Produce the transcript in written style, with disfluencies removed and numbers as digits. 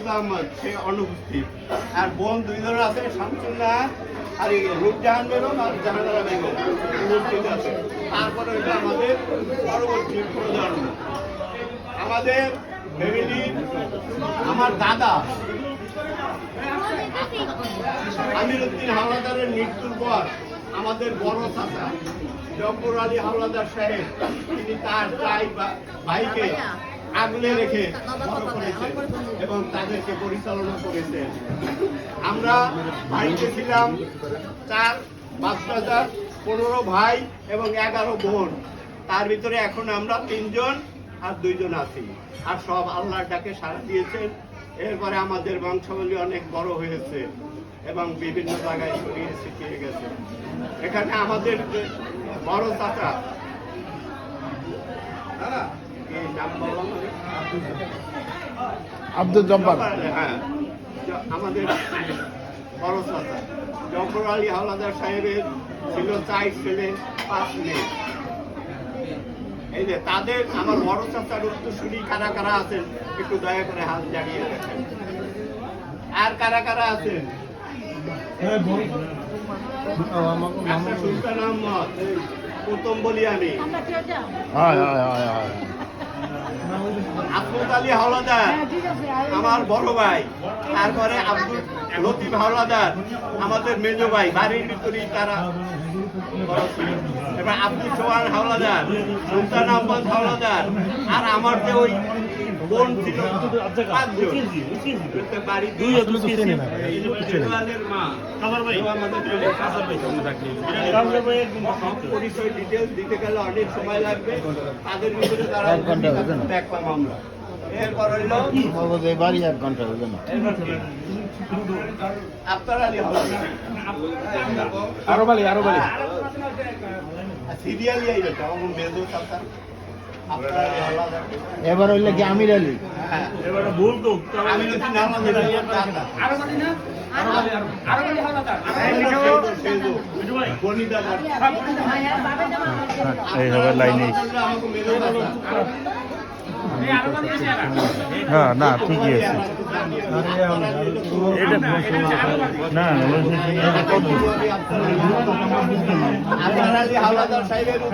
মাসুদ আহমদ সে অনুপস্থিত। আর বোন দুইজন আছে, শামসুল্লাহ আর রূপজাহান বেগম আর জাহানারা বেগম উপস্থিত আছে। তারপরে হইলো আমাদের পরবর্তী প্রজন্ম, আমাদের ফ্যামিলি। আমার দাদা আমিরউদ্দিন হাওলাদারের মৃত্যুর পর আমাদের বড় চাচা জব্বর আলী হাওলাদার সাহেব, তিনি তার ভাইকে আগলে রেখে বড় করেছেন এবং তাদেরকে পরিচালনা করেছেন। আমরা বাড়িতে ছিলাম 4 বাচ্চা, 15 ভাই এবং 11 বোন। তার ভিতরে এখন আমরা 3 জন আর 2 জন আছি। আর সব আল্লাহর ডাকে সাড়া দিয়েছেন। এরপরে আমাদের বংশাবলী অনেক বড় হয়েছে এবং বিভিন্ন জায়গায় ছড়িয়ে ছিটিয়ে গেছে। এখানে আমাদের বড় চাচা আব্দুল জব্বার, হ্যাঁ, আমাদের বড় চাচা জব্বর আলী হাওলাদার সাহেবের ছিল 4 ছেলে 5 মেয়ে। এই যে তাদের আমার বড় চাচার উত্তরসূরি কারা কারা আছেন একটু দয়া করে হাত জানিয়ে দেখেন। আর কারা কারা আছেন? সুলতান আহমদ, প্রথম বলি আমি, আব্দুল আলী হাওলাদার আমার বড় ভাই, তারপরে আব্দুল লতিফ হাওলাদার আমাদের মেজ ভাই, বাড়ির ভিতরেই তারা বড় ছিল। এবার আব্দুল সোহান হাওলাদার, সুলতান আহমদ হাওলাদার, আর আমার যে ওই বোন ছিল 5 জন, বাড়ি পরিচয় ডিটেলস দিতে গেলে অনেক সময় লাগবে। তাদের ভিতরে তারা দেখলাম আমরা। এরপর হইলো বাড়ি 1 ঘন্টা হবে না। আফতার আলী হাওলাদার, আরো বালি সিরিয়ালি আইলো আমার মেজো চাচা আফতার আলী হাওলাদার। এবার হইলে কি আমির আলী? হ্যাঁ, এবারে ভুল তো আমি যদি নাম না জানি দাদা আরো বালি না, আরো বালি হাওলাদার, বনিদাদার এই হবে লাইনে। হ্যাঁ, না ঠিকই আছে। না আফতার আলী হাওলাদার সাহেবের